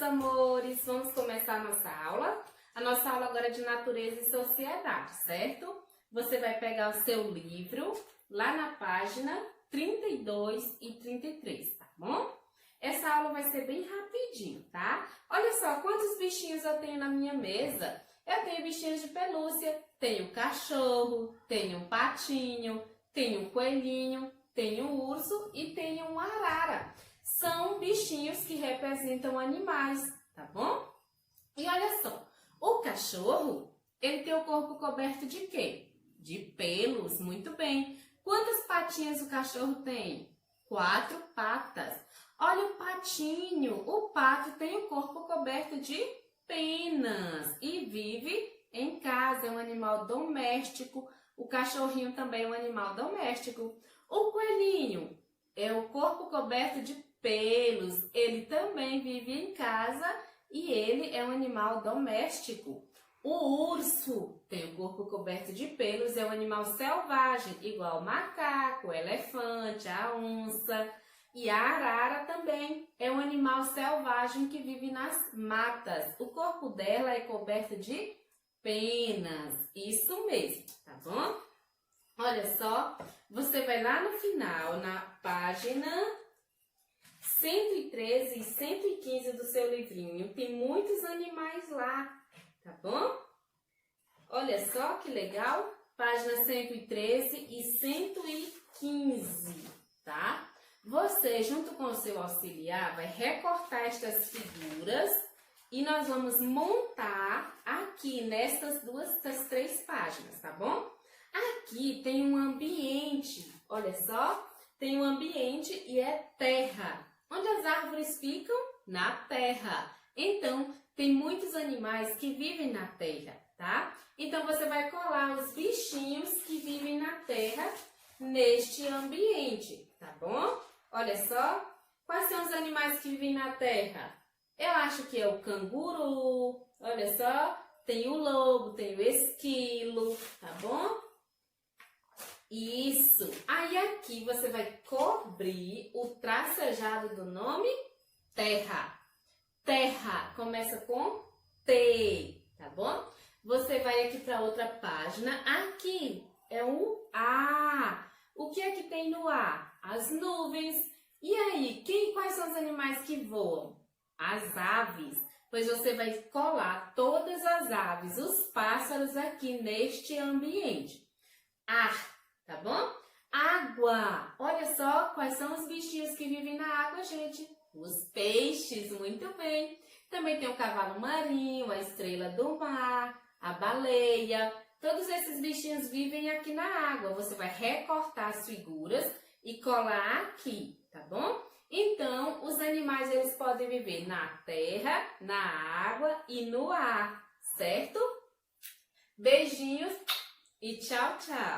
amores, vamos começar a nossa aula. A nossa aula agora é de natureza e sociedade, certo? Você vai pegar o seu livro lá na página 32 e 33, tá bom? Essa aula vai ser bem rapidinho, tá? Olha só quantos bichinhos eu tenho na minha mesa. Eu tenho bichinhos de pelúcia, tenho cachorro, tenho um patinho, tenho um coelhinho, tenho um urso e tenho um arara. São bichinhos que representam animais, tá bom? E olha só, o cachorro, ele tem o corpo coberto de quê? De pelos, muito bem. Quantas patinhas o cachorro tem? 4 patas. Olha o patinho, o pato tem o corpo coberto de penas e vive em casa, é um animal doméstico. O cachorrinho também é um animal doméstico. O coelhinho é o corpo coberto de pelos, ele também vive em casa e ele é um animal doméstico. O urso tem o corpo coberto de pelos, é um animal selvagem, igual o macaco, o elefante, a onça. E a arara também é um animal selvagem que vive nas matas. O corpo dela é coberto de penas, isso mesmo, tá bom? Olha só, você vai lá no final, na página 113 e 115 do seu livrinho. Tem muitos animais lá, tá bom? Olha só que legal. Página 113 e 115, tá? Você, junto com o seu auxiliar, vai recortar estas figuras e nós vamos montar aqui nessas três páginas, tá bom? Aqui tem um ambiente, olha só, tem um ambiente e é terra. Onde as árvores ficam? Na terra. Então, tem muitos animais que vivem na terra, tá? Então, você vai colar os bichinhos que vivem na terra neste ambiente, tá bom? Olha só, quais são os animais que vivem na terra? Eu acho que é o canguru, olha só, tem o lobo, tem o esquilo, tá bom? Isso! Aí aqui você vai cobrir o tracejado do nome terra. Terra começa com T, tá bom? Você vai aqui para outra página. Aqui é o A. O que é que tem no A? As nuvens. E aí, quais são os animais que voam? As aves. Pois você vai colar todas as aves, os pássaros aqui neste ambiente. Ar. Tá bom? Água. Olha só quais são os bichinhos que vivem na água, gente. Os peixes, muito bem. Também tem o cavalo marinho, a estrela do mar, a baleia. Todos esses bichinhos vivem aqui na água. Você vai recortar as figuras e colar aqui, tá bom? Então, os animais eles podem viver na terra, na água e no ar, certo? Beijinhos e tchau, tchau!